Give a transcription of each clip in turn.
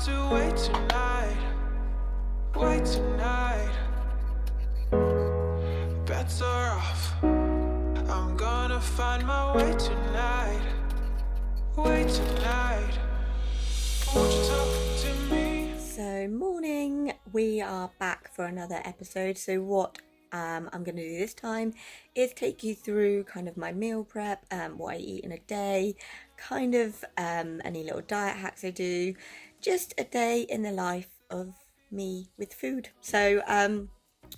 to wait tonight. Wait tonight. Bets are off. I'm gonna find my way tonight. Wait tonight. Won't you talk to me? So morning, we are back for another episode. So what I'm going to do this time is take you through kind of my meal prep, what I eat in a day, kind of any little diet hacks I do, just a day in the life of me with food. So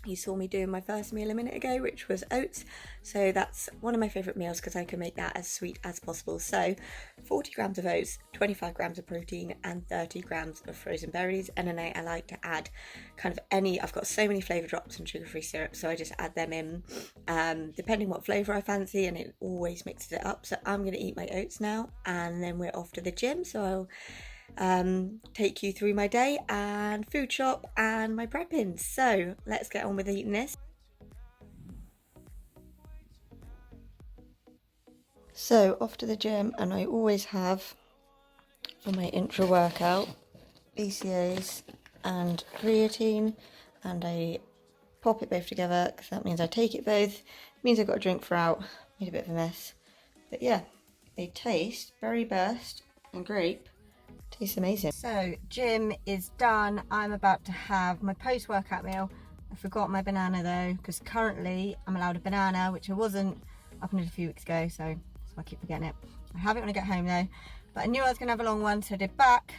you saw me doing my first meal a minute ago, which was oats. So that's one of my favourite meals because I can make that as sweet as possible. So 40 grams of oats, 25 grams of protein and 30 grams of frozen berries. And then I like to add kind of I've got so many flavour drops and sugar-free syrup, so I just add them in depending what flavour I fancy, and it always mixes it up. So I'm going to eat my oats now and then we're off to the gym. So I'll take you through my day and food shop and my prepping. So let's get on with eating this. So off to the gym, and I always have for my intra workout BCAAs and creatine, and I pop it both together because that means I take it both. It means I've got a drink throughout. Made a bit of a mess, but yeah, they taste berry burst and grape. Tastes amazing. So gym is done. I'm about to have my post-workout meal. I forgot my banana though, because currently I'm allowed a banana, which I wasn't up until a few weeks ago, so I keep forgetting it. I have it when I get home though, but I knew I was going to have a long one, so I did back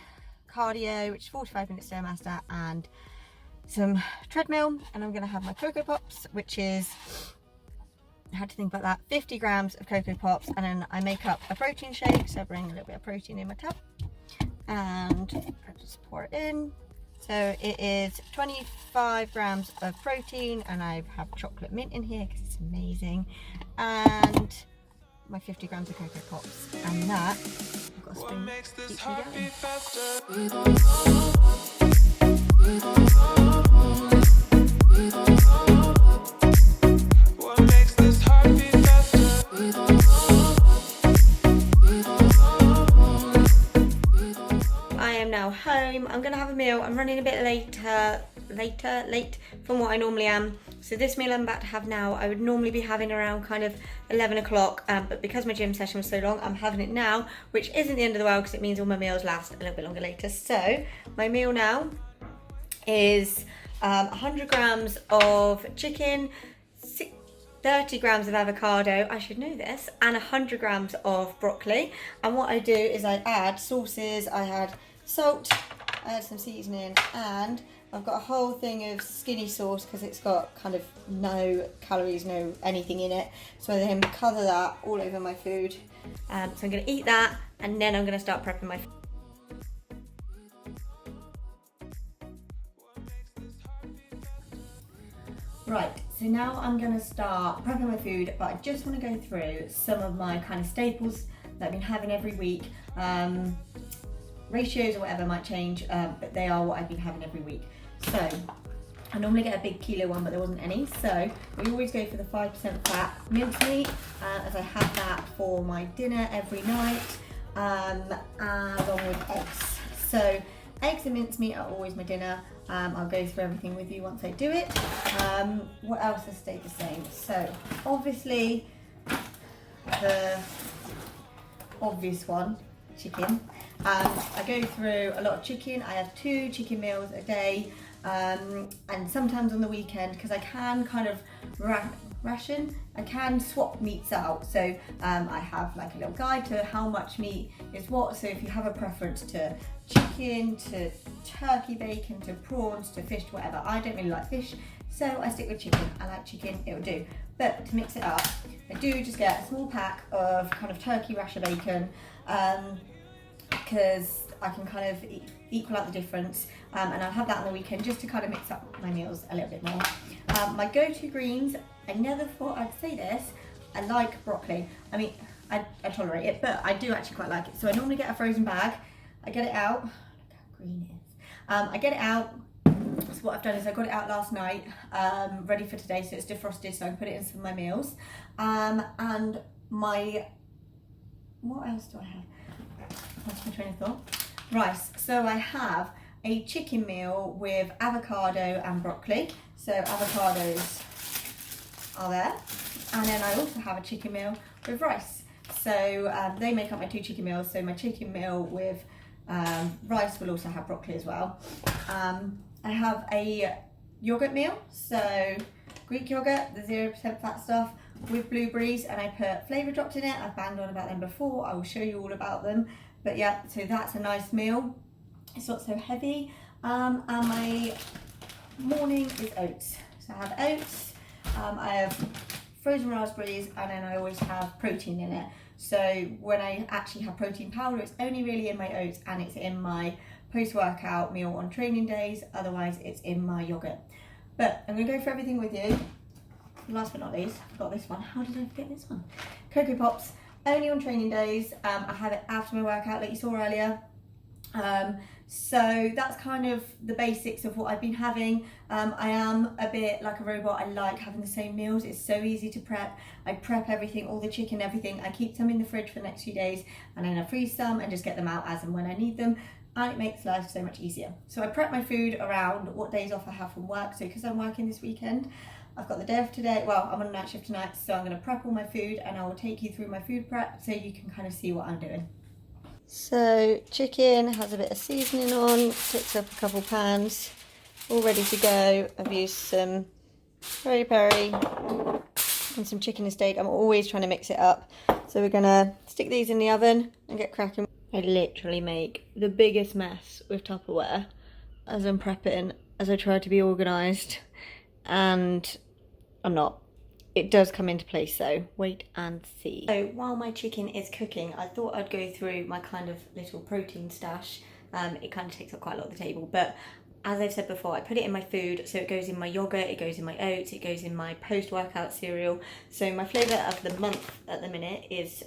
cardio, which is 45 minutes Stairmaster, and some treadmill, and I'm going to have my Cocoa Pops, which is, I had to think about that, 50 grams of Cocoa Pops, and then I make up a protein shake, so I bring a little bit of protein in my tub. And I just pour it in. So it is 25 grams of protein, and I have chocolate mint in here because it's amazing, and my 50 grams of Cocoa Pops, and that I've got a spoon keeps me going. Now home. I'm gonna have a meal. I'm running a bit late from what I normally am. So this meal I'm about to have now, I would normally be having around kind of 11 o'clock, but because my gym session was so long, I'm having it now, which isn't the end of the world because it means all my meals last a little bit longer later. So my meal now is 100 grams of chicken, 30 grams of avocado, I should know this, and 100 grams of broccoli. And what I do is I add sauces, I add salt, I add some seasoning, and I've got a whole thing of skinny sauce because it's got kind of no calories, no anything in it. So I then cover that all over my food. So I'm going to eat that, and then I'm going to start prepping my food. Right, so now I'm going to start prepping my food, but I just want to go through some of my kind of staples that I've been having every week. Ratios or whatever might change, but they are what I've been having every week. So I normally get a big kilo one, but there wasn't any. So we always go for the 5% fat mincemeat, as I have that for my dinner every night, along with eggs. So eggs and mincemeat are always my dinner. I'll go through everything with you once I do it. What else has stayed the same? So obviously the obvious one, chicken. I go through a lot of chicken. I have 2 chicken meals a day, and sometimes on the weekend, because I can kind of ration, I can swap meats out. So I have like a little guide to how much meat is what. So if you have a preference to chicken, to turkey bacon, to prawns, to fish, to whatever, I don't really like fish, so I stick with chicken. I like chicken, it will do. But to mix it up, I do just get a small pack of kind of turkey rasher bacon, because I can kind of equal out the difference, and I'll have that on the weekend just to kind of mix up my meals a little bit more. My go-to greens, I never thought I'd say this, I like broccoli. I mean, I tolerate it, but I do actually quite like it. So I normally get a frozen bag, I get it out, look how green it is. I get it out. So what I've done is I got it out last night, ready for today, so it's defrosted, so I can put it in some of my meals. And my, what else do I have? That's my train of thought. Rice. So I have a chicken meal with avocado and broccoli. So avocados are there. And then I also have a chicken meal with rice. So they make up my 2 chicken meals. So my chicken meal with rice will also have broccoli as well. I have a yogurt meal. So Greek yogurt, the 0% fat stuff with blueberries, and I put flavour drops in it. I've banged on about them before. I will show you all about them. But yeah, so that's a nice meal. It's not so heavy. And my morning is oats. So I have oats, I have frozen raspberries, and then I always have protein in it. So when I actually have protein powder, it's only really in my oats and it's in my post-workout meal on training days. Otherwise, it's in my yogurt. But I'm going to go for everything with you. Last but not least, I forgot this one. How did I forget this one? Cocoa Pops, only on training days. I have it after my workout, like you saw earlier. So that's kind of the basics of what I've been having. I am a bit like a robot. I like having the same meals. It's so easy to prep. I prep everything, all the chicken, everything. I keep some in the fridge for the next few days, and then I freeze some and just get them out as and when I need them. And it makes life so much easier. So I prep my food around what days off I have from work. So because I'm working this weekend, I've got the day off today. Well, I'm on a night shift tonight, so I'm going to prep all my food and I will take you through my food prep so you can kind of see what I'm doing. So chicken has a bit of seasoning on, takes up a couple pans, all ready to go. I've used some peri-peri and some chicken and steak. I'm always trying to mix it up. So we're gonna stick these in the oven and get cracking. I literally make the biggest mess with Tupperware as I'm prepping, as I try to be organised, and I'm not. It does come into place though, wait and see. So while my chicken is cooking, I thought I'd go through my kind of little protein stash. It kind of takes up quite a lot of the table, but as I've said before, I put it in my food, so it goes in my yogurt, it goes in my oats, it goes in my post-workout cereal. So my flavour of the month at the minute is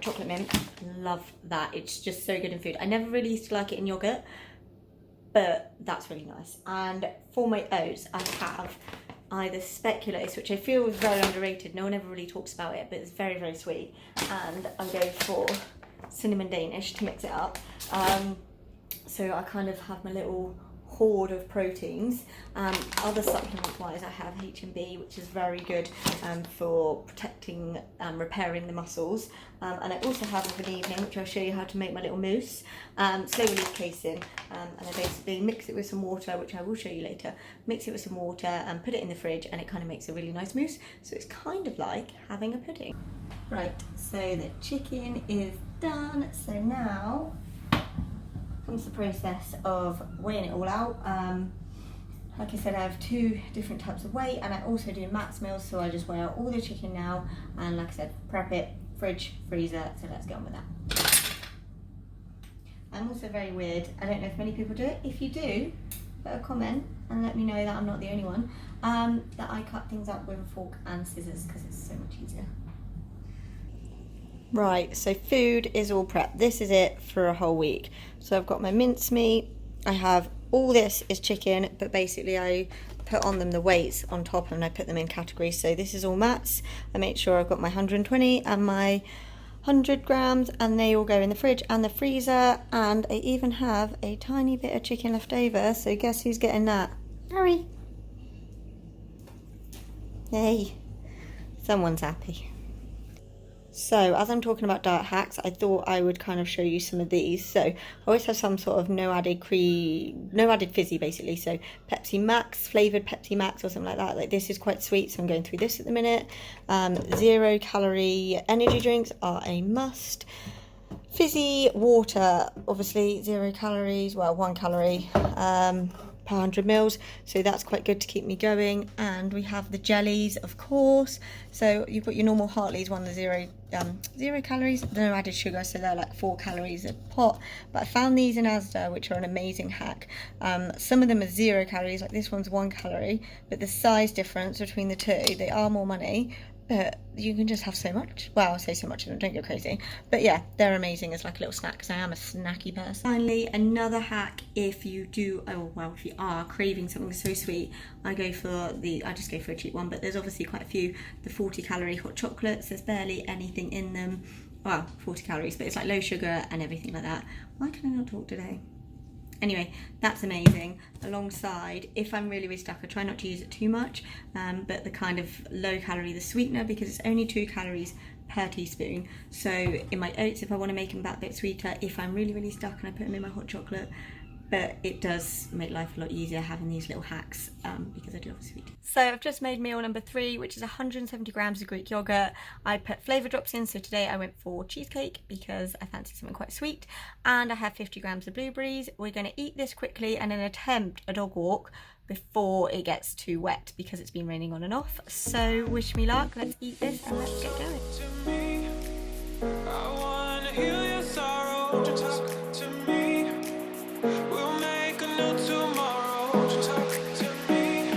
chocolate mint. Love that, it's just so good in food. I never really used to like it in yogurt, but that's really nice. And for my oats, I have either speculoos, which I feel is very underrated. No one ever really talks about it, but it's very, very sweet. And I go for cinnamon Danish to mix it up. So I kind of have my little hoard of proteins. Other supplement wise, I have H&B, which is very good for protecting and repairing the muscles. And I also have of an evening, which I'll show you how to make my little mousse, slow release casein. And I basically mix it with some water, which I will show you later. Mix it with some water and put it in the fridge, and it kind of makes a really nice mousse. So it's kind of like having a pudding. Right, so the chicken is done. So now comes the process of weighing it all out. Like I said, I have 2 different types of weight, and I also do max meals, so I just weigh out all the chicken now, and like I said, prep it, fridge, freezer, so let's get on with that. I'm also very weird, I don't know if many people do it. If you do, put a comment and let me know that I'm not the only one, that I cut things up with a fork and scissors because it's so much easier. Right, so food is all prepped. This is it for a whole week. So I've got my mincemeat. I have all this is chicken, but basically I put on them the weights on top and I put them in categories. So this is all mats. I make sure I've got my 120 and my 100 grams, and they all go in the fridge and the freezer. And I even have a tiny bit of chicken left over. So guess who's getting that? Harry. Yay. Someone's happy. So as I'm talking about diet hacks, I thought I would kind of show you some of these. So I always have some sort of no added fizzy basically. So Pepsi Max, flavoured Pepsi Max or something like that. Like this is quite sweet, so I'm going through this at the minute. 0 calorie energy drinks are a must. Fizzy water, obviously 0 calories, well 1 calorie per 100 mils, so that's quite good to keep me going. And we have the jellies, of course. So you've got your normal Hartley's one, the 0 calories, no added sugar, so they're like 4 calories a pot. But I found these in Asda, which are an amazing hack. Some of them are 0 calories, like this one's 1 calorie, but the size difference between the two, they are more money, but you can just have so much. Well, I'll say so much and don't go crazy, but yeah, they're amazing as like a little snack, because I am a snacky person. Finally, another hack, if you are craving something so sweet, I just go for a cheap one, but there's obviously quite a few. The 40 calorie hot chocolates, there's barely anything in them. well, 40 calories, but it's like low sugar and everything like that. Why can I not talk today? Anyway, that's amazing. Alongside, if I'm really, really stuck, I try not to use it too much, but the kind of low calorie, the sweetener, because it's only 2 calories per teaspoon. So in my oats, if I want to make them that bit sweeter, if I'm really, really stuck, and I put them in my hot chocolate. But it does make life a lot easier having these little hacks, because I do love sweet. So I've just made meal number 3, which is 170 grams of Greek yogurt. I put flavour drops in, so today I went for cheesecake because I fancy something quite sweet. And I have 50 grams of blueberries. We're going to eat this quickly and then attempt a dog walk before it gets too wet because it's been raining on and off. So wish me luck, let's eat this and let's get going. To me, I wanna heal your sorrow. Won't you talk to me? We'll make a new tomorrow. Won't you talk to me?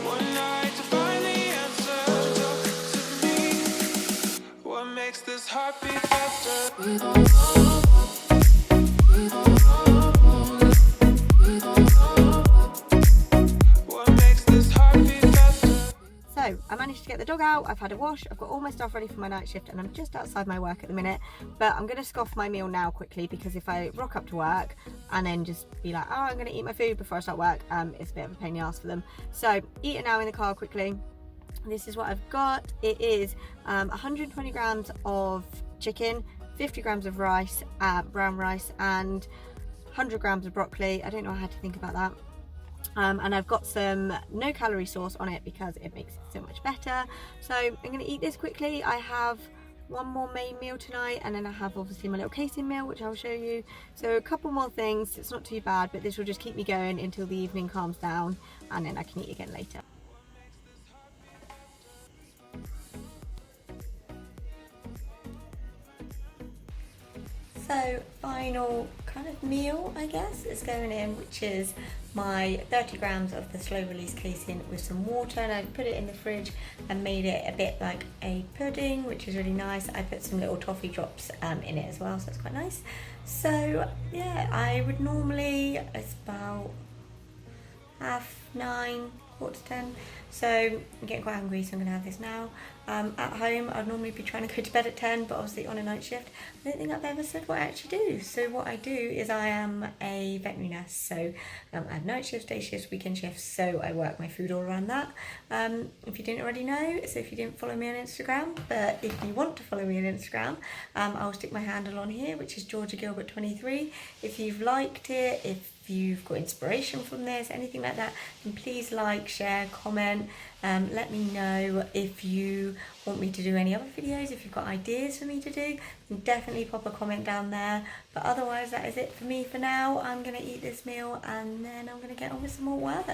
One night to find the answer. Won't you talk to me? What makes this heart beat faster? What makes this heart beat faster? So I managed to get the dog out, I've had a wash, I've got all my stuff ready for my night shift, and I'm just outside my work at the minute. But I'm going to scoff my meal now quickly, because if I rock up to work and then just be like, oh, I'm going to eat my food before I start work, it's a bit of a pain in the ass for them. So eat it now in the car quickly. This is what I've got. It is 120 grams of chicken, 50 grams of rice, brown rice, and 100 grams of broccoli. I don't know, I had to think about that. And I've got some no calorie sauce on it because it makes it so much better. So I'm going to eat this quickly. I have one more main meal tonight, and then I have obviously my little casing meal, which I'll show you. So a couple more things. It's not too bad, but this will just keep me going until the evening calms down, and then I can eat again later. So final kind of meal, I guess, is going in, which is my 30 grams of the slow release casein with some water, and I put it in the fridge and made it a bit like a pudding, which is really nice. I put some little toffee drops in it as well, so it's quite nice. So yeah, I would normally, it's about 9:30, 9:45. So I'm getting quite hungry, so I'm going to have this now. At home, I'd normally be trying to go to bed at 10, but obviously on a night shift, I don't think I've ever said what I actually do. So what I do is I am a veterinary nurse, so I have night shifts, day shifts, weekend shifts, so I work my food all around that. If you didn't already know, so if you didn't follow me on Instagram, but if you want to follow me on Instagram, I'll stick my handle on here, which is GeorgiaGilbert23. If you've liked it, if you've got inspiration from this, anything like that, then please like, share, comment. Let me know if you want me to do any other videos. If you've got ideas for me to do, then definitely pop a comment down there. But otherwise, that is it for me for now. I'm going to eat this meal and then I'm going to get on with some more work.